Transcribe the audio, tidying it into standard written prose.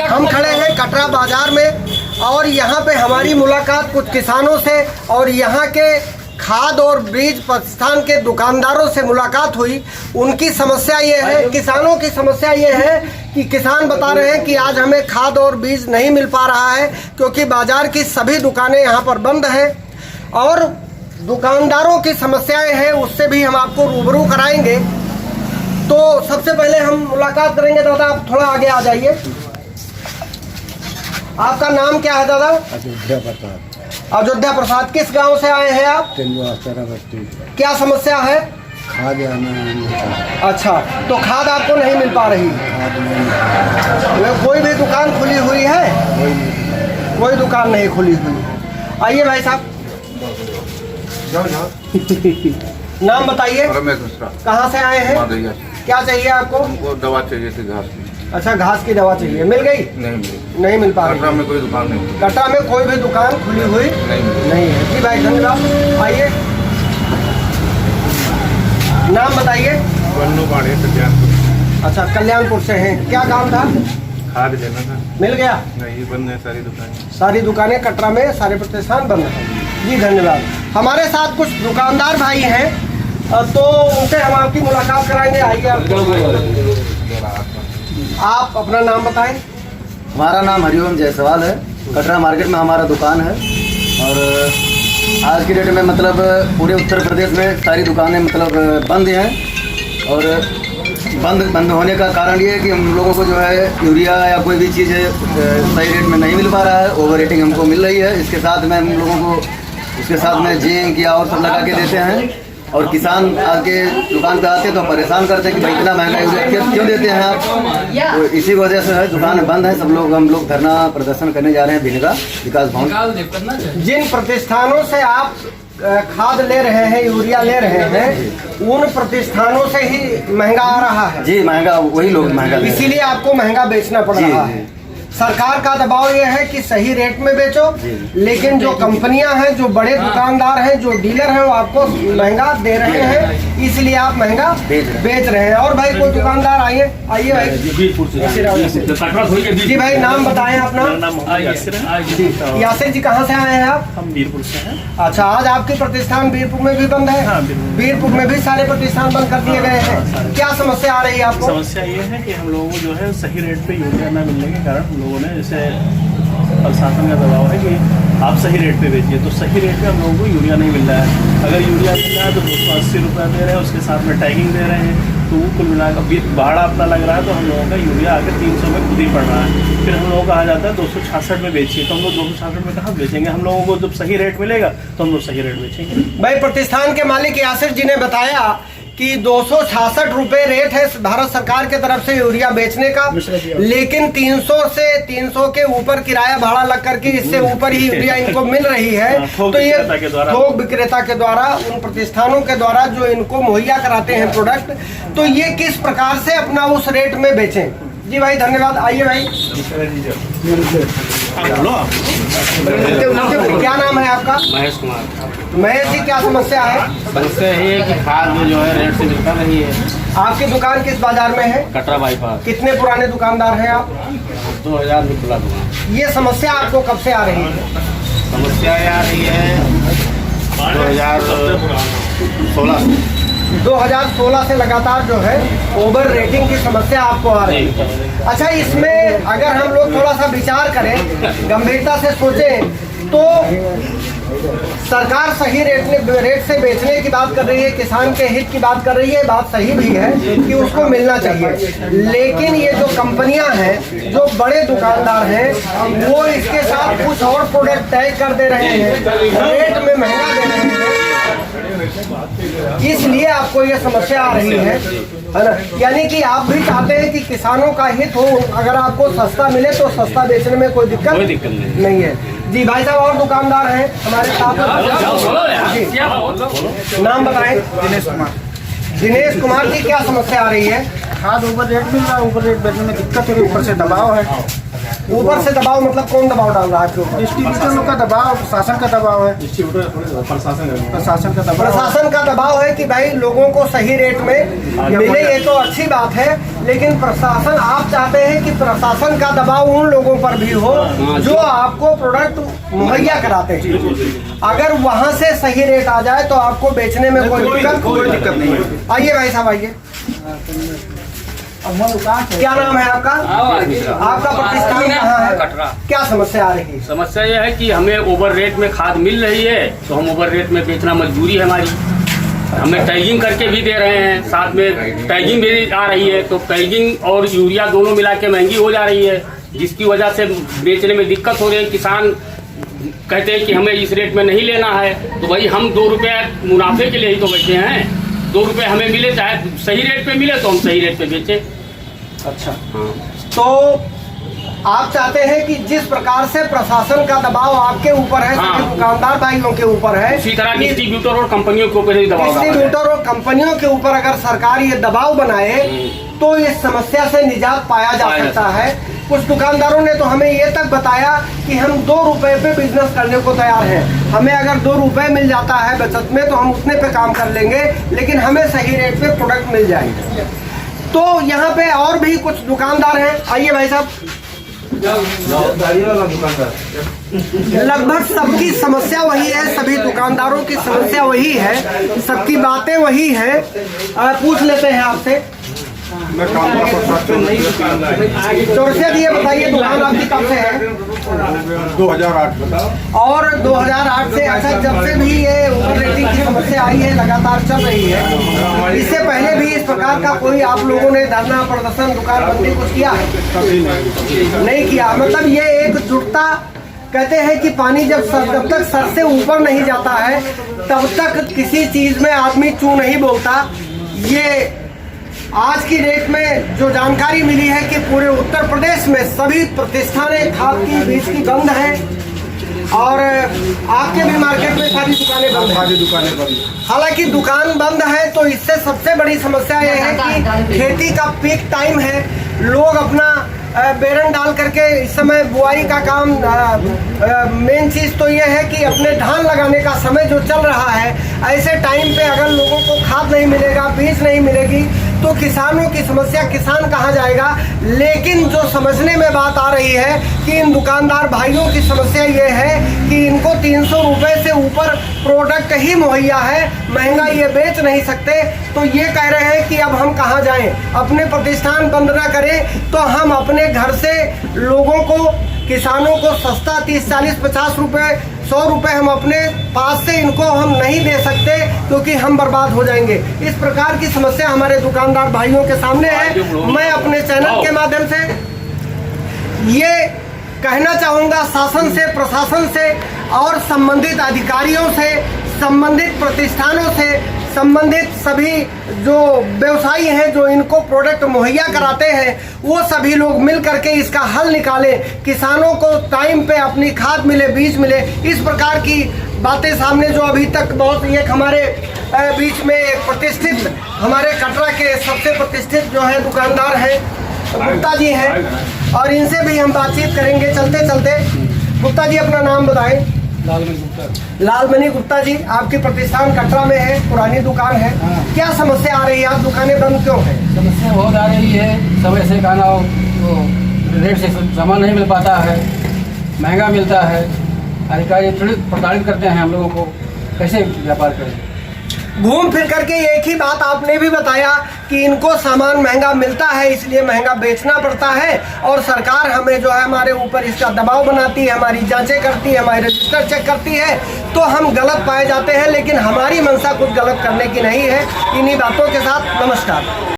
हम खड़े हैं कटरा बाजार में और यहाँ पे हमारी मुलाकात कुछ किसानों से और यहाँ के खाद और बीज प्रतिष्ठान के दुकानदारों से मुलाकात हुई। उनकी समस्या ये है, किसानों की समस्या ये है कि किसान बता रहे हैं कि आज हमें खाद और बीज नहीं मिल पा रहा है क्योंकि बाजार की सभी दुकानें यहाँ पर बंद हैं। और दुकानदारों की समस्याएं हैं, उससे भी हम आपको रूबरू कराएंगे। तो सबसे पहले हम मुलाकात करेंगे। दादा आप थोड़ा आगे आ जाइए। आपका नाम क्या है दादा? अयोध्या प्रसाद। अयोध्या प्रसाद, किस गांव से आए हैं आप? क्या समस्या है? खाद अच्छा, तो खाद आपको नहीं मिल पा रही? कोई भी दुकान खुली हुई है? कोई दुकान नहीं खुली हुई है। आइए भाई साहब, नाम बताइए। कहाँ से आए हैं? क्या चाहिए आपको? हमको दवा चाहिए थी घास की। अच्छा, घास की दवा चाहिए, मिल गई? नहीं मिल पा रही। कटरा में कोई दुकान नहीं। कटरा में कोई भी दुकान खुली हुई नहीं है। जी भाई धन्यवाद। आइए, नाम बताइए। कल्याणपुर। अच्छा, कल्याणपुर से हैं। क्या काम था? खाद लेना था। मिल गया? नहीं, बंद है सारी दुकानें। सारी दुकानें कटरा में, सारे प्रतिष्ठान बंद हैं। जी धन्यवाद। हमारे साथ कुछ दुकानदार भाई हैं, तो उनसे हम आपकी मुलाकात कराएंगे। आइए आप अपना नाम बताएं। हमारा नाम हरिओम जायसवाल है। कटरा मार्केट में हमारा दुकान है और आज की डेट में मतलब पूरे उत्तर प्रदेश में सारी दुकानें मतलब बंद हैं। और बंद होने का कारण ये है कि हम लोगों को जो है यूरिया या कोई भी चीज़ सही रेट में नहीं मिल पा रहा है। ओवर रेटिंग हमको मिल रही है। इसके साथ में हम लोगों को उसके साथ में जिंक या और सब लगा के देते हैं। और किसान आके दुकान पे आते हैं तो परेशान करते हैं कि भाई इतना महंगा यूरिया क्यों देते हैं आप। तो इसी वजह से है दुकान बंद है। हम लोग धरना प्रदर्शन करने जा रहे हैं भिनगा विकास भवन। जिन प्रतिष्ठानों से आप खाद ले रहे हैं, यूरिया ले रहे हैं, उन प्रतिष्ठानों से ही महंगा आ रहा है। जी महंगा, वही लोग महंगा, इसीलिए आपको महंगा बेचना पड़ रहा है। सरकार का दबाव यह है कि सही रेट में बेचो, लेकिन जो कंपनियां हैं, जो बड़े दुकानदार हैं, जो डीलर हैं, वो आपको महंगा दे रहे हैं, इसलिए आप महंगा बेच रहे हैं। और भाई कोई दुकानदार आइए भाई। जी भाई नाम बताएं अपना। यासिर जी, कहाँ से आए हैं आप? हम बीरपुर से हैं। अच्छा, आज आपके प्रतिष्ठान बीरपुर में भी बंद है? हाँ, बीरपुर में भी सारे प्रतिष्ठान बंद कर दिए गए हैं। क्या समस्या आ रही है आपको? समस्या ये है कि हम लोगों को जो है सही रेट पे यूरिया न मिलने के कारण हम लोगों ने जैसे प्रशासन का दबाव है कि आप सही रेट पे बेचिए। तो सही रेट पे हम लोगों को यूरिया नहीं मिल रहा है। अगर यूरिया मिल रहा है तो 280 रुपये दे रहे हैं, उसके साथ में टैगिंग दे रहे हैं। तो वो कुल मिलाकर भाड़ा अपना लग रहा है। तो हम लोगों का यूरिया आकर 300 में खुद ही पड़ रहा है। फिर हम लोगों का आ जाता है 266 में बेचिए। तो हम लोग 266 में कहाँ बेचेंगे? हम लोगों को जब सही रेट मिलेगा तो हम लोग सही रेट बेचेंगे। भाई प्रतिष्ठान के मालिक यासिर जी ने बताया कि 266 रुपये रेट है भारत सरकार के तरफ से यूरिया बेचने का, लेकिन 300 के ऊपर किराया भाड़ा लग करके इससे ऊपर ही यूरिया इनको मिल रही है। तो ये थोक विक्रेता के द्वारा, उन प्रतिष्ठानों के द्वारा जो इनको मुहैया कराते हैं प्रोडक्ट, तो ये किस प्रकार से अपना उस रेट में बेचें। जी भाई धन्यवाद। आइए भाई, क्या नाम है आपका? महेश कुमार। महेश जी, क्या समस्या है? समस्या यही है कि खाद जो है रेट से मिलता नहीं है। आपकी दुकान किस बाजार में है? कटरा बाईपास। कितने पुराने दुकानदार हैं आप? 2000 में खुला दुकान। ये समस्या आपको कब से आ रही है? समस्या आ रही है 2016 से लगातार जो है ओवर रेटिंग की समस्या आपको आ रही है। अच्छा, इसमें अगर हम लोग थोड़ा सा विचार करें, गंभीरता से सोचें, तो सरकार सही रेट से बेचने की बात कर रही है, किसान के हित की बात कर रही है। बात सही भी है कि उसको मिलना चाहिए, लेकिन ये जो कंपनियां हैं, जो बड़े दुकानदार हैं, वो इसके साथ कुछ और प्रोडक्ट तय कर दे रहे हैं, रेट में महंगा दे रहे हैं। इसलिए आपको ये समस्या आ रही है ना। यानी कि आप भी चाहते हैं कि किसानों का हित हो, अगर आपको सस्ता मिले तो सस्ता बेचने में कोई दिक्कत नहीं है। जी भाई साहब, और दुकानदार हैं हमारे साथ। नाम बताएं। दिनेश कुमार जी, क्या समस्या आ रही है? खाद ओवर रेट मिल रहा है, ओवर रेट बेचने में दिक्कत हो रही है, ऊपर से दबाव है। ऊपर से दबाव मतलब कौन दबाव डाल रहा है आपके ऊपर? डिस्ट्रीब्यूटर का दबाव, शासन का दबाव है, डिस्ट्रीब्यूटर प्रशासन का दबाव। प्रशासन का दबाव है कि भाई लोगों को सही रेट में मिले, ये तो अच्छी बात है, लेकिन प्रशासन, आप चाहते हैं कि प्रशासन का दबाव उन लोगों पर भी हो जो आपको प्रोडक्ट मुहैया कराते हैं। अगर वहां से सही रेट आ जाए तो आपको बेचने में कोई दिक्कत नहीं है। आइए भाई साहब, आइए। क्या नाम है आपका? आपका प्रतिष्ठान कहाँ है? कटरा। क्या समस्या आ रही है? समस्या यह है कि हमें ओवर रेट में खाद मिल रही है, तो हम ओवर रेट में बेचना मजबूरी है हमारी। हमें टैगिंग करके भी दे रहे हैं, साथ में टैगिंग भी आ रही है, तो टैगिंग और यूरिया दोनों मिला के महंगी हो जा रही है, जिसकी वजह से बेचने में दिक्कत हो रही है। किसान कहते हैं कि हमें इस रेट में नहीं लेना है, तो भाई हम 2 रुपये मुनाफे के लिए ही तो बैठे हैं। 2 रुपये हमें मिले, चाहे सही रेट पे मिले तो हम सही रेट पे बेचें। अच्छा, तो आप चाहते हैं कि जिस प्रकार से प्रशासन का दबाव आपके ऊपर है, सभी दुकानदार भाइयों के ऊपर है, इसी तरह डिस्ट्रीब्यूटर और कंपनियों के ऊपर ही दबाव डाला है। डिस्ट्रीब्यूटर और कंपनियों के ऊपर अगर सरकार ये दबाव बनाए तो इस समस्या से निजात पाया जा सकता है। कुछ दुकानदारों ने तो हमें ये तक बताया कि हम 2 रुपए पे बिजनेस करने को तैयार हैं। हमें अगर 2 रुपए मिल जाता है बचत में तो हम उतने पे काम कर लेंगे, लेकिन हमें सही रेट पे प्रोडक्ट मिल जाएंगे। तो यहाँ पे और भी कुछ दुकानदार हैं। आइए भाई साहब। लगभग सबकी समस्या वही है, सभी दुकानदारों की समस्या वही है, सबकी बातें वही है। पूछ लेते हैं आपसे। चौरसिया जी, ये बताइए दुकान आपकी कब से है? 2008। और 2008 से, अच्छा, जब से भी ये ओवर रेटिंग की समस्या आई है लगातार चल रही है, इससे पहले भी इस प्रकार का कोई आप लोगों ने धरना, प्रदर्शन, दुकान बंदी कुछ किया है? नहीं किया। मतलब ये एकजुटता, कहते हैं कि पानी जब तक सर से ऊपर नहीं जाता है तब तक किसी चीज में आदमी चू नहीं बोलता। ये आज की डेट में जो जानकारी मिली है कि पूरे उत्तर प्रदेश में सभी प्रतिष्ठानें खाद की, बीज की बंद हैं और आपके भी मार्केट में सारी दुकानें बंद हैं। हालांकि दुकान बंद है तो इससे सबसे बड़ी समस्या यह है कि खेती का पीक टाइम है, लोग अपना बेरन डाल करके इस समय बुआई का काम, मेन चीज़ तो ये है कि अपने धान लगाने का समय जो चल रहा है, ऐसे टाइम पे अगर लोगों को खाद नहीं मिलेगा, बीज नहीं मिलेगी तो किसानों की समस्या, किसान कहाँ जाएगा। लेकिन जो समझने में बात आ रही है कि इन दुकानदार भाइयों की समस्या ये है कि इनको 300 रुपये से ऊपर प्रोडक्ट ही मुहैया है, महंगा ये बेच नहीं सकते, तो ये कह रहे हैं कि अब हम कहाँ जाएं, अपने प्रतिष्ठान बंद ना करें तो हम अपने घर से लोगों को, किसानों को सस्ता 30, 40, 50 रुपये, 100 रुपये हम अपने पास से इनको हम नहीं दे सकते क्योंकि हम बर्बाद हो जाएंगे। इस प्रकार की समस्या हमारे दुकानदार भाइयों के सामने है। मैं अपने चैनल के माध्यम से ये कहना चाहूँगा शासन से, प्रशासन से और संबंधित अधिकारियों से, संबंधित प्रतिष्ठानों से, संबंधित सभी जो व्यवसायी हैं जो इनको प्रोडक्ट मुहैया कराते हैं, वो सभी लोग मिल करके इसका हल निकालें, किसानों को टाइम पे अपनी खाद मिले, बीज मिले। इस प्रकार की बातें सामने जो अभी तक बहुत, एक हमारे बीच में एक प्रतिष्ठित, हमारे कटरा के सबसे प्रतिष्ठित जो है दुकानदार हैं, गुप्ता जी हैं, और इनसे भी हम बातचीत करेंगे चलते चलते। गुप्ता जी, अपना नाम बताएं। लालमणि गुप्ता जी, आपकी प्रतिष्ठान कटरा में है, पुरानी दुकान है, क्या समस्या आ रही है? आप दुकानें बंद क्यों है? समस्या बहुत आ रही है, समय से खाना रेट से सामान नहीं मिल पाता है, महंगा मिलता है, अधिकारी थोड़ी प्रताड़ित करते हैं हम लोगों को, कैसे व्यापार करें? घूम फिर करके एक ही बात आपने भी बताया कि इनको सामान महंगा मिलता है इसलिए महंगा बेचना पड़ता है, और सरकार हमें जो है हमारे ऊपर इसका दबाव बनाती है, हमारी जांचें करती है, हमारे रजिस्टर चेक करती है, तो हम गलत पाए जाते हैं। लेकिन हमारी मंशा कुछ गलत करने की नहीं है। इन्हीं बातों के साथ नमस्कार।